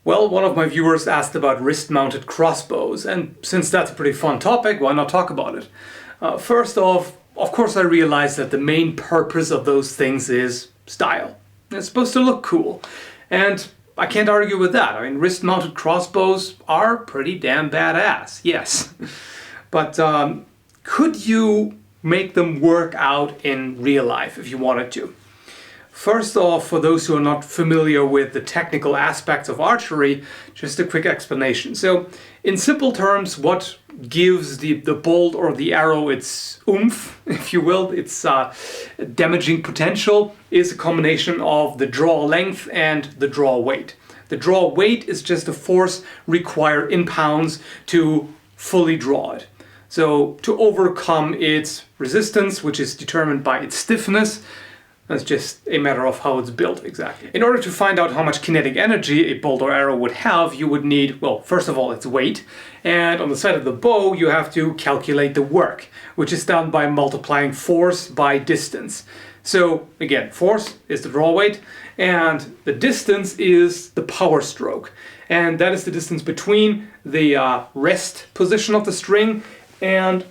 Well, one of my viewers asked about wrist-mounted crossbows, and since that's a pretty fun topic, why not talk about it? First off, of course I realize that the main purpose of those things is style. It's supposed to look cool, and I can't argue with that. I mean, wrist-mounted crossbows are pretty damn badass, yes. But could you make them work out in real life if you wanted to? First off, for those who are not familiar with the technical aspects of archery, just a quick explanation. So, in simple terms, what gives the bolt or the arrow its oomph, if you will, its damaging potential, is a combination of the draw length and the draw weight. The draw weight is just the force required in pounds to fully draw it. So, to overcome its resistance, which is determined by its stiffness, that's just a matter of how it's built exactly. In order to find out how much kinetic energy a bolt or arrow would have, you would need, well, first of all, its weight. And on the side of the bow, you have to calculate the work, which is done by multiplying force by distance. So again, force is the draw weight, and the distance is the power stroke. And that is the distance between the rest position of the string and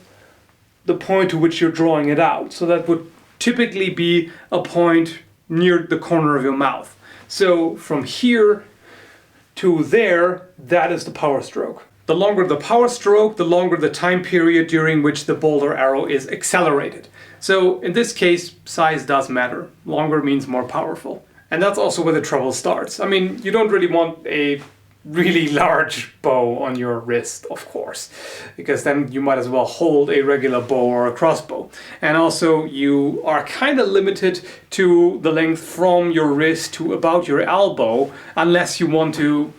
the point to which you're drawing it out. So that would typically be a point near the corner of your mouth. So from here to there, that is the power stroke. The longer the power stroke, the longer the time period during which the bolt or arrow is accelerated. So in this case, size does matter. Longer means more powerful. And that's also where the trouble starts. I mean, you don't really want a really large bow on your wrist, of course, because then you might as well hold a regular bow or a crossbow. And also you are kind of limited to the length from your wrist to about your elbow, unless you want to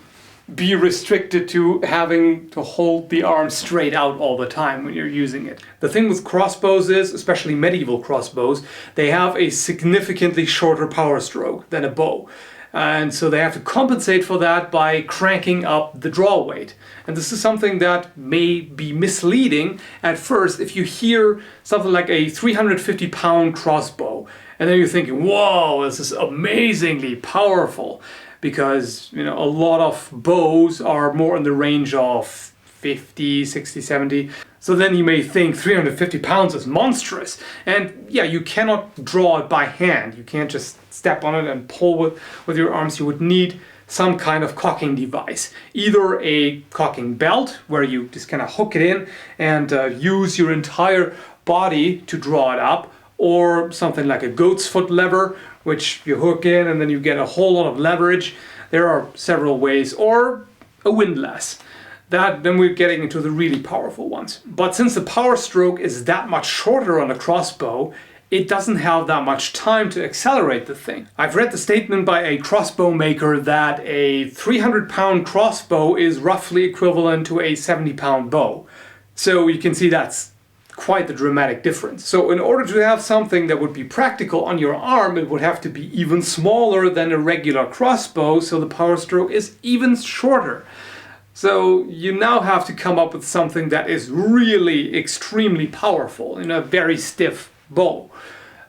be restricted to having to hold the arm straight out all the time when you're using it. The thing with crossbows is, especially medieval crossbows, they have a significantly shorter power stroke than a bow. And so they have to compensate for that by cranking up the draw weight. And this is something that may be misleading at first if you hear something like a 350-pound crossbow. And then you're thinking, whoa, this is amazingly powerful. Because, you know, a lot of bows are more in the range of 50, 60, 70. So then you may think 350 pounds is monstrous. And yeah, you cannot draw it by hand. You can't just step on it and pull with your arms. You would need some kind of cocking device. Either a cocking belt, where you just kind of hook it in and use your entire body to draw it up, or something like a goat's foot lever, which you hook in and then you get a whole lot of leverage. There are several ways, or a windlass. Then we're getting into the really powerful ones. But since the power stroke is that much shorter on a crossbow, it doesn't have that much time to accelerate the thing. I've read the statement by a crossbow maker that a 300-pound crossbow is roughly equivalent to a 70-pound bow. So you can see that's quite the dramatic difference. So in order to have something that would be practical on your arm, it would have to be even smaller than a regular crossbow, so the power stroke is even shorter. So you now have to come up with something that is really extremely powerful in a very stiff bow.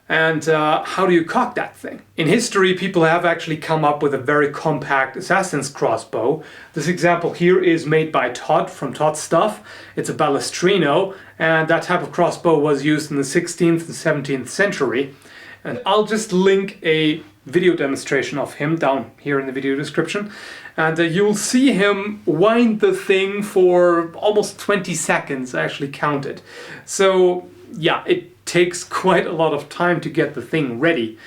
And how do you cock that thing? In history, people have actually come up with a very compact assassin's crossbow. This example here is made by Todd from Todd Stuff. It's a Balestrino, and that type of crossbow was used in the 16th and 17th century. And I'll just link a video demonstration of him down here in the video description. And you'll see him wind the thing for almost 20 seconds, I actually counted. So yeah, it takes quite a lot of time to get the thing ready.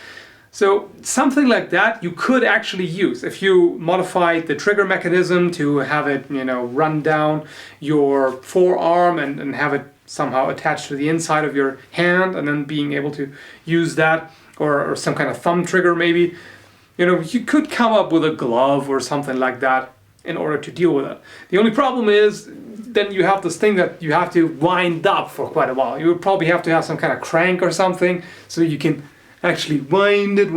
So something like that you could actually use if you modify the trigger mechanism to have it, you know, run down your forearm and have it somehow attached to the inside of your hand, and then being able to use that, or some kind of thumb trigger maybe. You know, you could come up with a glove or something like that in order to deal with it. The only problem is then you have this thing that you have to wind up for quite a while. You would probably have to have some kind of crank or something so you can actually wind it.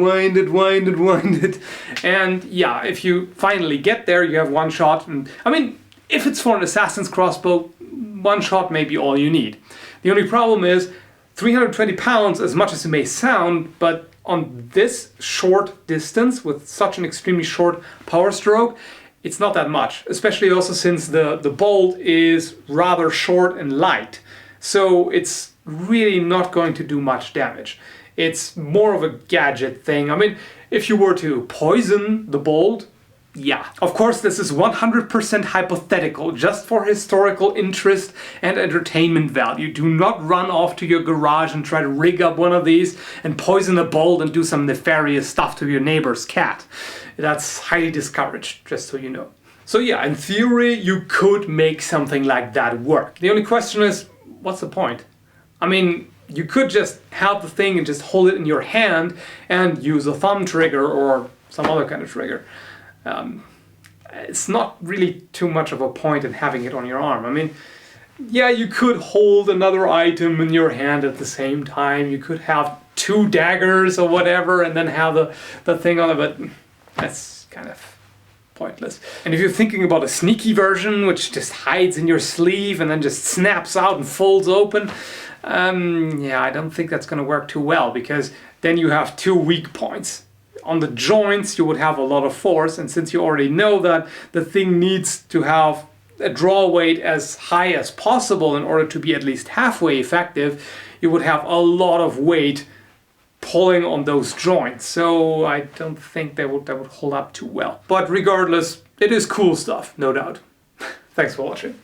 And yeah, if you finally get there, you have one shot. And I mean, if it's for an assassin's crossbow, one shot may be all you need. The only problem is 320 pounds, as much as it may sound, but on this short distance with such an extremely short power stroke, it's not that much, especially also since the bolt is rather short and light. So it's really not going to do much damage. It's more of a gadget thing. I mean, if you were to poison the bolt, yeah. Of course, this is 100% hypothetical, just for historical interest and entertainment value. Do not run off to your garage and try to rig up one of these and poison a bolt and do some nefarious stuff to your neighbor's cat. That's highly discouraged, just so you know. So yeah, in theory, you could make something like that work. The only question is, what's the point? I mean, you could just have the thing and just hold it in your hand and use a thumb trigger or some other kind of trigger. It's not really too much of a point in having it on your arm. I mean, yeah, you could hold another item in your hand at the same time. You could have 2 daggers or whatever and then have the thing on it, but that's kind of pointless. And if you're thinking about a sneaky version, which just hides in your sleeve and then just snaps out and folds open, yeah, I don't think that's going to work too well, because then you have 2 weak points. On the joints, you would have a lot of force, and since you already know that the thing needs to have a draw weight as high as possible in order to be at least halfway effective, you would have a lot of weight pulling on those joints. So I don't think that would hold up too well. But regardless, it is cool stuff, no doubt. Thanks for watching.